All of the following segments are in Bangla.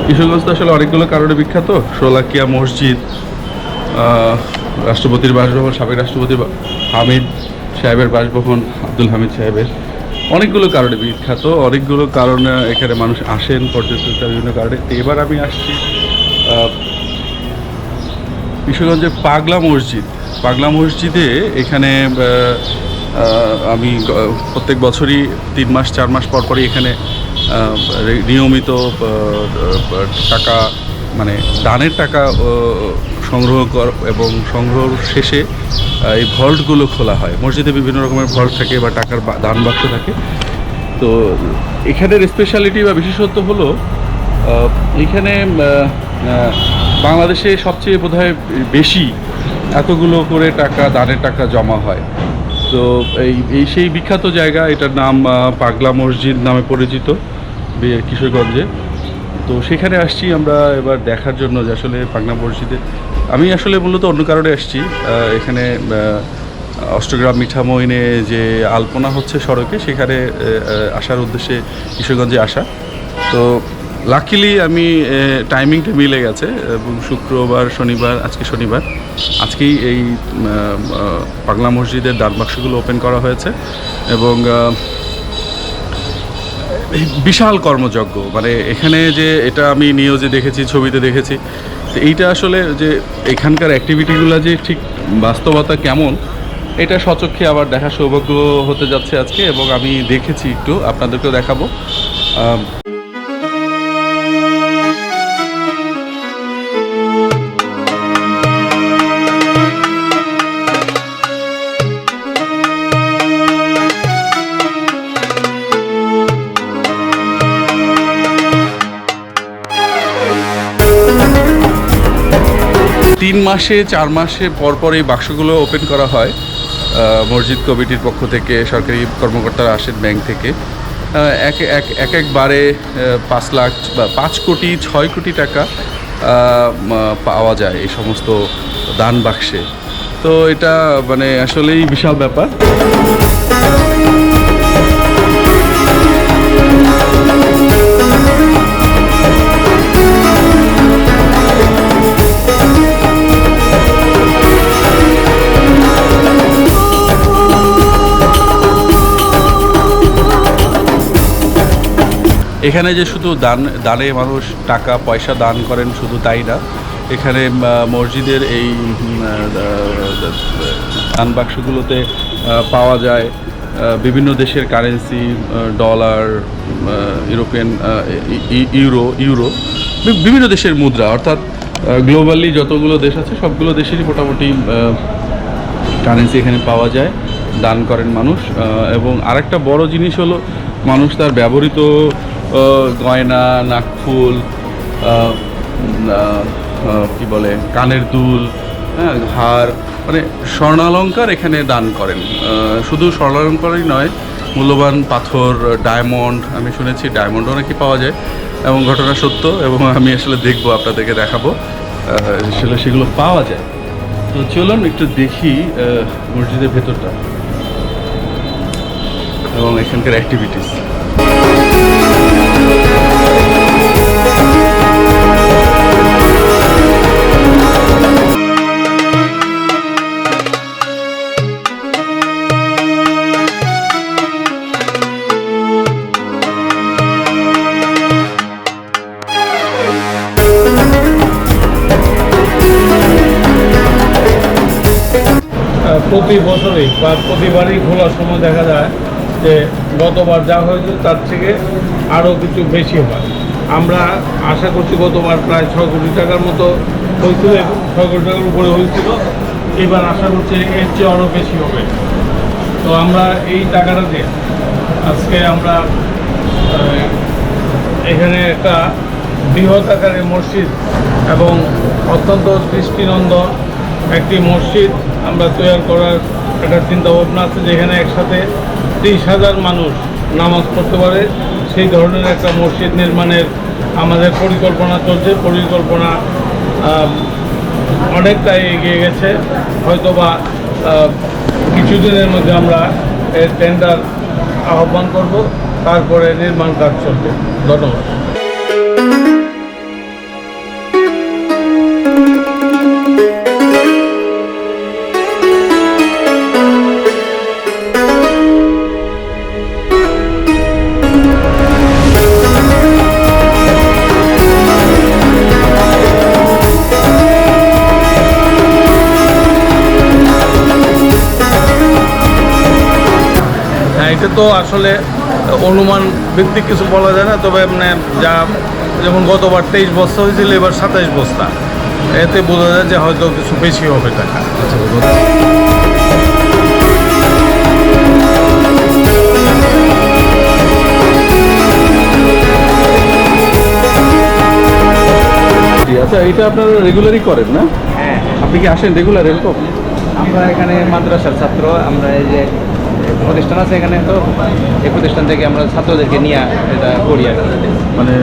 কিশোরগঞ্জ তো আসলে অনেকগুলো কারণে বিখ্যাত। শোলাকিয়া মসজিদ, রাষ্ট্রপতির বাসভবন, সাবেক রাষ্ট্রপতি হামিদ সাহেবের বাসভবন, আব্দুল হামিদ সাহেবের, অনেকগুলো কারণে বিখ্যাত। অনেকগুলো কারণে এখানে মানুষ আসেন পর্যটকরা বিভিন্ন কারণে। তো এবার আমি আসছি কিশোরগঞ্জের পাগলা মসজিদে। এখানে আমি প্রত্যেক বছরই 3 মাস 4 মাস পর পরই এখানে নিয়মিত টাকা, মানে দানের টাকা সংগ্রহ এবং সংগ্রহ শেষে এই ভল্টগুলো খোলা হয়। মসজিদে বিভিন্ন রকমের ভল্ট থাকে বা টাকার দান বাক্স থাকে। তো এখানের স্পেশালিটি বা বিশেষত্ব হলো এইখানে বাংলাদেশে সবচেয়ে বোধহয় বেশি এতগুলো করে টাকা, দানের টাকা জমা হয়। তো এই সেই বিখ্যাত জায়গা, এটার নাম পাগলা মসজিদ নামে পরিচিত কিশোরগঞ্জে। তো সেখানে আসছি আমরা এবার দেখার জন্য যে আসলে পাগলা মসজিদে আমি আসলে মূলত অন্য কারণে আসছি। এখানে অষ্টগ্রাম মিঠামইনে যে আলপনা হচ্ছে সড়কে, সেখানে আসার উদ্দেশ্যে কিশোরগঞ্জে আসা। তো লাকিলি আমি টাইমিংটা মিলে গেছে এবং শুক্রবার, শনিবার, আজকে শনিবার, আজকেই এই পাগলা মসজিদের দান বাক্সগুলো ওপেন করা হয়েছে এবং বিশাল কর্মযজ্ঞ। মানে এখানে যে এটা আমি নিউজে দেখেছি, ছবিতে দেখেছি, তো এইটা আসলে যে এখানকার অ্যাক্টিভিটিগুলো যে ঠিক বাস্তবতা কেমন, এটা স্বচক্ষে আবার দেখার সৌভাগ্য হতে যাচ্ছে আজকে। এবং আমি দেখেছি, একটু আপনাদেরকেও দেখাবো। 3 মাসে 4 মাসে পর এই বাক্সগুলো ওপেন করা হয়। মসজিদ কমিটির পক্ষ থেকে সরকারি কর্মকর্তারা আসেন, ব্যাংক থেকে একবারে 5 লাখ বা 5 কোটি 6 কোটি টাকা পাওয়া যায় এই সমস্ত দান বাক্সে। তো এটা মানে আসলেই বিশাল ব্যাপার। এখানে যে শুধু দানে মানুষ টাকা পয়সা দান করেন শুধু তাই না, এখানে মসজিদের এই দান বাক্সগুলোতে পাওয়া যায় বিভিন্ন দেশের কারেন্সি, ডলার, ইউরোপিয়ান ইউরো, বিভিন্ন দেশের মুদ্রা। অর্থাৎ গ্লোবালি যতগুলো দেশ আছে সবগুলো দেশেরই মোটামুটি কারেন্সি এখানে পাওয়া যায়, দান করেন মানুষ। এবং আরেকটা বড় জিনিস হলো, মানুষ তার ব্যবহৃত গয়না, নাকফুল, কি বলে, কানের দুল, হ্যাঁ, হার, মানে স্বর্ণালঙ্কার এখানে দান করেন। শুধু স্বর্ণালঙ্কারই নয়, মূল্যবান পাথর, ডায়মন্ড, আমি শুনেছি ডায়মন্ডও নাকি পাওয়া যায়, এবং ঘটনা সত্য। এবং আমি আসলে দেখবো, আপনাদেরকে দেখাবো আসলে সেগুলো পাওয়া যায়। তো চলুন একটু দেখি মসজিদের ভেতরটা এবং এখানকার অ্যাক্টিভিটিস। প্রতি বছরই বা প্রতিবারই খোলার সময় দেখা যায় যে গতবার যা হয়েছিল তার থেকে আরও কিছু বেশি হয়। আমরা আশা করছি গতবার প্রায় 6 কোটি টাকার মতো হয়েছিল, 6 কোটি টাকার উপরে হয়েছিল। এবার আশা করছি এর চেয়ে আরও বেশি হবে। তো আমরা এই টাকাটা দিয়ে আজকে আমরা এখানে একটা বৃহৎ আকারের মসজিদ এবং অত্যন্ত দৃষ্টিনন্দন একটি মসজিদ আমরা তৈরি করার একটা চিন্তা ভাবনা আছে, যেখানে একসাথে 30,000 মানুষ নামাজ পড়তে পারে। সেই ধরনের একটা মসজিদ নির্মাণের আমাদের পরিকল্পনা চলছে। পরিকল্পনা অনেকটাই এগিয়ে গেছে। হয়তোবা কিছুদিনের মধ্যে আমরা এর টেন্ডার আহ্বান করব তারপরে নির্মাণ কাজ চলবে। ধন্যবাদ। হ্যাঁ, এটা তো আসলে অনুমান ভিত্তিক কিছু বলা যায় না, তবে মানে যা যেমন গতবার 23 বস্তা হয়েছিল, এবার 27 বস্তা, এতে বোঝা যায় যে হয়তো কিছু বেশি হবে টাকা। আচ্ছা, এটা আপনারা রেগুলারই করেন না? হ্যাঁ, আপনি কি আসেন রেগুলার এরকম? আমরা এখানে মাদ্রাসার ছাত্র, আমরা এই যে প্রতিষ্ঠান আছে এখানে, তো এই প্রতিষ্ঠান থেকে আমরা ছাত্রদেরকে নিয়ে এটা করি আর কি। মানে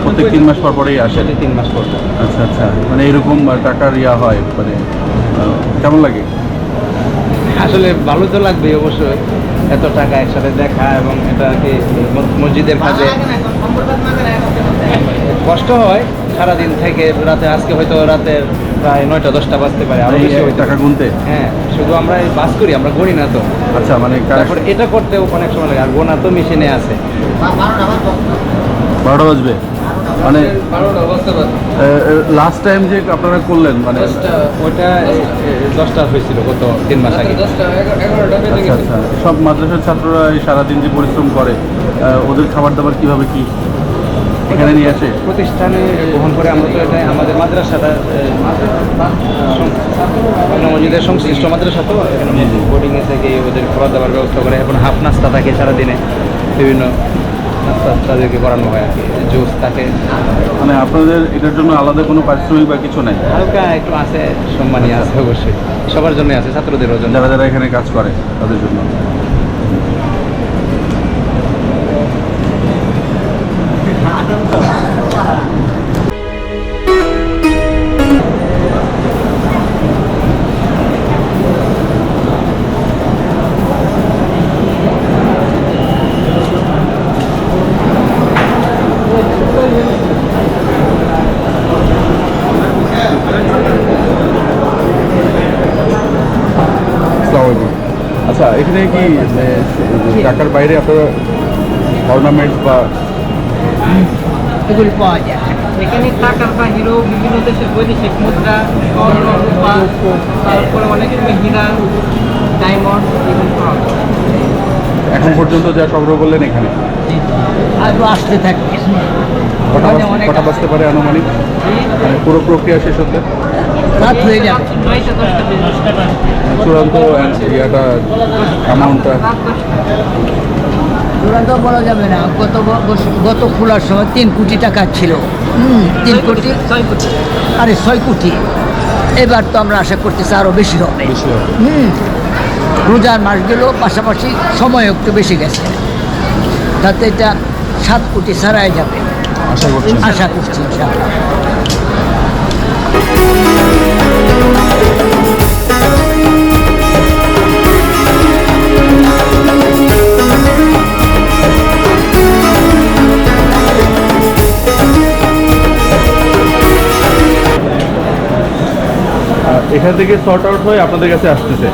প্রত্যেক 3 মাস পর পরেই আসেন? 3 মাস পর। আচ্ছা আচ্ছা, মানে এরকম টাকার হয়, মানে কেমন লাগে? আসলে ভালো তো লাগবে অবশ্যই, এত টাকা একসাথে দেখা এবং এটা আর কি মসজিদের কাজে কষ্ট হয় সারাদিন থেকে রাতে, আজকে হয়তো রাতের প্রায় 9টা 10টা বাজতে পারে, আরো বেশি হয়তো। টাকা গুনতে? হ্যাঁ, শুধু আমরা এই বাস করি, আমরা গড়ি না তো। আচ্ছা, মানে তারপর এটা করতেও অনেক সময় লাগে, আর গোনা তো মেশিনে আছে। 12টা বাজবে, মানে 12টা বাজতে পারে। লাস্ট টাইম যে আপনারা করলেন, মানে ওইটা 10টা হয়েছিল গত 3 মাস আগে। 11টা বেজে আচ্ছা গেছে। আচ্ছা, সব মাদ্রাসার ছাত্ররা এই সারাদিন যে পরিশ্রম করে, ওদের খাবার দাবার কিভাবে কি এখানে নিয়ে আসে? প্রতিষ্ঠানে গ্রহণ করে, আমরা তো এটা আমাদের মাদ্রাসাটা মসজিদের সংশ্লিষ্ট মাদ্রাসা, তো এখানে বোর্ডিংয়ে থেকে ওদের খাবার দাবার ব্যবস্থা করে, এখন হাফ নাস্তা থাকে সারাদিনে, বিভিন্ন নাস্তা তাদেরকে করানো হয় আর কি, জুস থাকে। মানে আপনাদের এটার জন্য আলাদা কোনো পারিশ্রমিক বা কিছু নাই? হালকা একটু আছে, সম্মানী আছে অবশ্যই, সবার জন্য আছে, ছাত্রদেরও জন্য। যারা যারা এখানে কাজ করে তাদের জন্য। আচ্ছা, এখানে কি টাকার বাইরে আপনারা অর্নামেন্টস বা এগুলি পাওয়া যায়। এখানে টাকার বাহিরেও বিভিন্ন দেশের বৈদেশিক মুদ্রা, স্বর্ণ, রূপা, তারপরে অনেক সময় হীরা, ডায়মন্ড এগুলি পাওয়া যায়। এখন পর্যন্ত যা সংগ্রহ করলেন এখানে আরও আসতে থাকবে। কটা বাজতে পারে আনুমানিক, মানে পুরো প্রক্রিয়া শেষ হতে? রাত হয়ে যাবে। 9টা 10টা বেজে চূড়ান্ত ইয়াটা অ্যামাউন্টটা চূড়ান্ত বলা যাবে না। গত খোলার সময় 3 কোটি টাকা ছিল। 3 কোটি, 6 কোটি, আরে 6 কোটি। এবার তো আমরা আশা করতেছি আরও বেশি হবে। রোজার মাস গেল, পাশাপাশি সময় একটু বেশি গেছে, তাতে এটা 7 কোটি ছাড়াই যাবে আশা করছি ইনশাআল্লাহ। এখান থেকে সর্ট আউট হয়ে আপনাদের কাছে আসতেছে?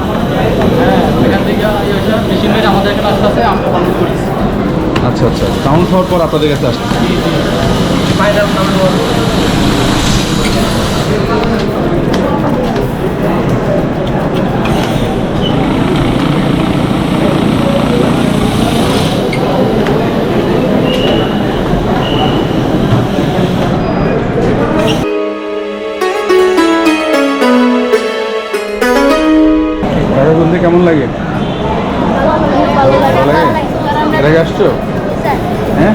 আচ্ছা আচ্ছা, কাউন্ট হওয়ার পর আপনাদের কাছে আসতেছে। টাকা গুনতে কেমন লাগে? ভালো লাগে? এর আগে আসছো? হ্যাঁ,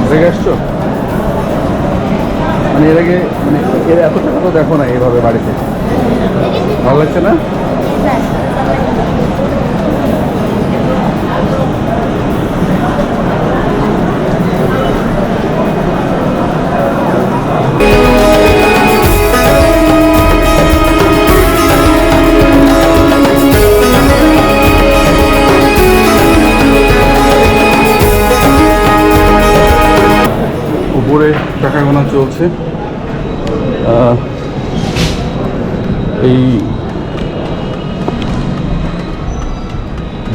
এর আগে আসছো? মানে এর আগে, মানে এর এত টাকা তো দেখো না এইভাবে বাড়িতে, ভালো লাগছে না? টাকা গোনা চলছে। এই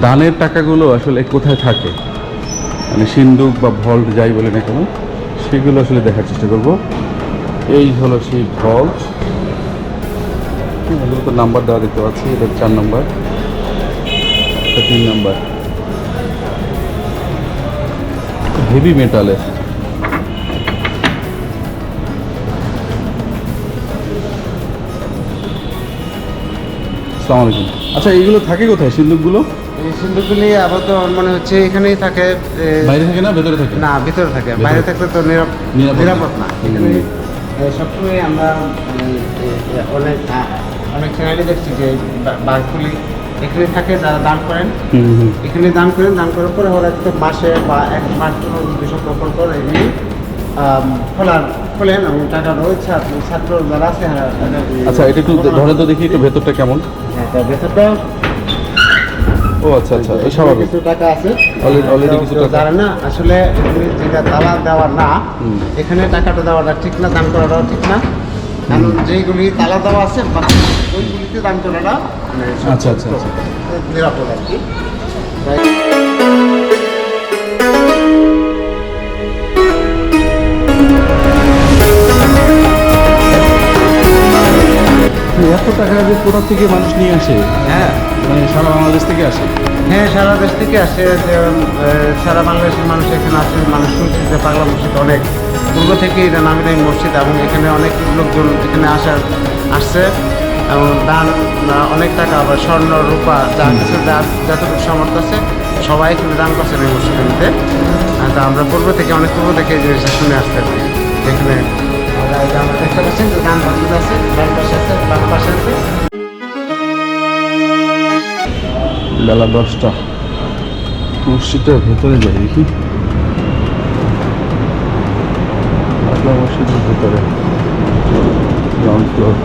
দানের টাকাগুলো আসলে কোথায় থাকে, মানে সিন্দুক বা ভল্ট যাই বলে না কেন, সেগুলো আসলে দেখার চেষ্টা করব। এই হলো সেই ভল্ট, এগুলো তো নাম্বার দেওয়া দেখতে পাচ্ছি। এটা 4 নম্বর, এটা 3 নম্বর, হেভি মেটালের। আসসালামু আলাইকুম। আচ্ছা, এইগুলো থাকে কোথায় সিন্দুকগুলো? এই সিন্ধুকগুলি আপাতত মনে হচ্ছে এখানেই থাকে। বাইরে থাকে না ভেতরে থাকে? না, ভিতরে থাকে। ভেতরে। বাইরে থাকলে তো নিরাপদ নিরাপদ না। না। এখানে সবসময় আমরা অনেক অনেক চ্যানেলে দেখছি যে বাঘগুলি এখানে থাকে, যারা দান করেন এখানে দান করেন, দান করার পরে ওরা একটা মাসে বা 1 মাস 2 সপ্তাহ পর এগুলি খোলেন এবং টাকা রয়েছে ছাত্র যারা আছে। আচ্ছা, এটা একটু ধরে তো দেখি একটু ভেতরটা কেমন। ভেতরটা ও আচ্ছা আচ্ছা, এই স্বাভাবিক। কিছু টাকা আছে অলরেডি কিছু টাকা। জানেন না আসলে এখানে যেটা তালা দেওয়া না, এখানে টাকাটা দেওয়াটা ঠিক না, দান করাটাও ঠিক না। কারণ যেইগুলি তালা দেওয়া আছে ওইগুলিতে দান করাটা মানে আচ্ছা আচ্ছা আচ্ছা। নিরাপদ আর কি। তাই এত টাকা যে কোথা থেকে মানুষ নিয়ে আসে? হ্যাঁ মানে সারা বাংলাদেশ থেকে আসে? হ্যাঁ, সারা দেশ থেকে আসে। যে সারা বাংলাদেশের মানুষ এখানে আসে। মানুষ শুনছি যে পাগলা মসজিদ অনেক পূর্ব থেকে এটা নামি দামি মসজিদ, এবং এখানে অনেক লোকজন এখানে আসছে এবং দান অনেক টাকা, আবার স্বর্ণ রূপা যা কিছু যতটুকু সামর্থ্য আছে সবাই এখানে দান করছেন এই মসজিদে। তা আমরা পূর্ব থেকে অনেক পূর্ব থেকে এই জিনিসটা শুনে আসতে পারি। এখানে আমরা দেখতে পাচ্ছেন যে দান মসজিদ আছে, ডান পাশে আছে, বাম পাশে আছে। বেলা 10টা, মসজিদটার ভেতরে যাই দেখি। পাগলা মসজিদের ভেতরে গ্রাউন্ড ফ্লোর।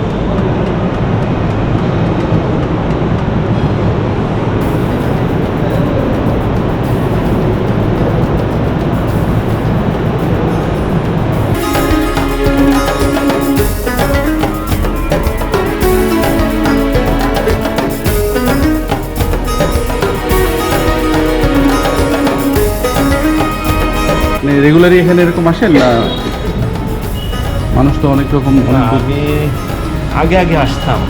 রেগুলারই এখানে এরকম আসেন না? মানুষ তো অনেক রকম অনেক দূর- আমি আগে আগে আসতাম,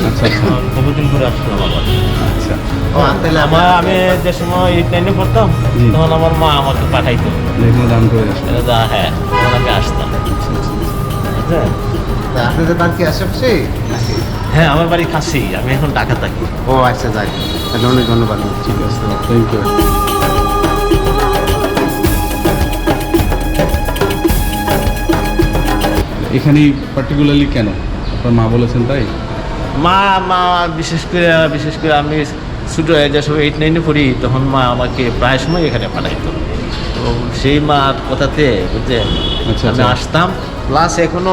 আচ্ছা আচ্ছা বহুদিন করে আসলাম আবার। আচ্ছা। আমি যে সময় 8-9-এ পড়তাম জি। তখন আমার মা আমাকে পাঠাইতো। এখানে দান করে আসেন? হ্যাঁ, তখন আমি আসতাম। বুঝলেন? তা আপনাদের বাড়ি কি আশেপাশে নাকি? হ্যাঁ, আমার বাড়ি কাছেই, আমি এখন ঢাকা থাকি। ও আচ্ছা, যাই, তাহলে অনেক ধন্যবাদ। ঠিক আছে, থ্যাংক ইউ। এখানেই পার্টিকুলারলি কেন? আপনার মা বলেছেন তাই? মা মা বিশেষ করে আমি ছোটো যে সময় 8-9-এ পড়ি তখন মা আমাকে প্রায় সময় এখানে পাঠাইতো। তো সেই মার কথাতে বুঝলেন আচ্ছা, আমি আচ্ছা। আসতাম। প্লাস এখন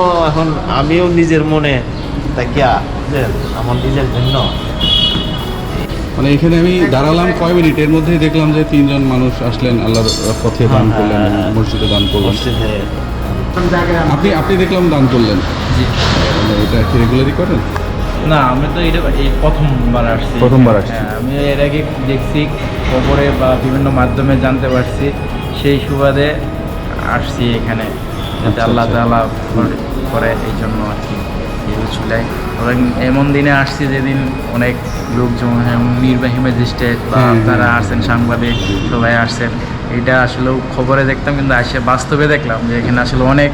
আমিও নিজের মনে তাকিয়া বুঝলেন আমার নিজের জন্য মানে এখানে আমি দাঁড়ালাম কয় মিনিট, এর মধ্যেই দেখলাম যে 3 জন মানুষ আসলেন, আল্লাহর পথে দান করলেন, মসজিদে দান করলেন। মসজিদে। আপনি দেখলাম দান করলেন। মানে এটা কি রেগুলারই করেন? না, আমি তো এটা এই প্রথমবার আসছি। প্রথমবার আসছি। হ্যাঁ, আমি এর আগে দেখছি খবরে বা বিভিন্ন মাধ্যমে জানতে পারছি, সেই সুবাদে আসছি এখানে, যাতে আচ্ছা, আল্লাহ আচ্ছা। তাআলা করে এই জন্য আর কি চুলাই। এবং এমন দিনে আসছি যেদিন অনেক লোকজন, নির্বাহী ম্যাজিস্ট্রেট বা হ্যাঁ, যারা হ্যাঁ। আসছেন সাংবাদিক সবাই আসছেন। এটা আসলেও খবরে দেখতাম, কিন্তু আসে বাস্তবে দেখলাম যে এখানে আসলে অনেক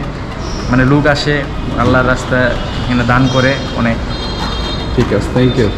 মানে লোক আসে আল্লাহর রাস্তায়, এখানে দান করে অনেক। ঠিক আছে, থ্যাংক ইউ।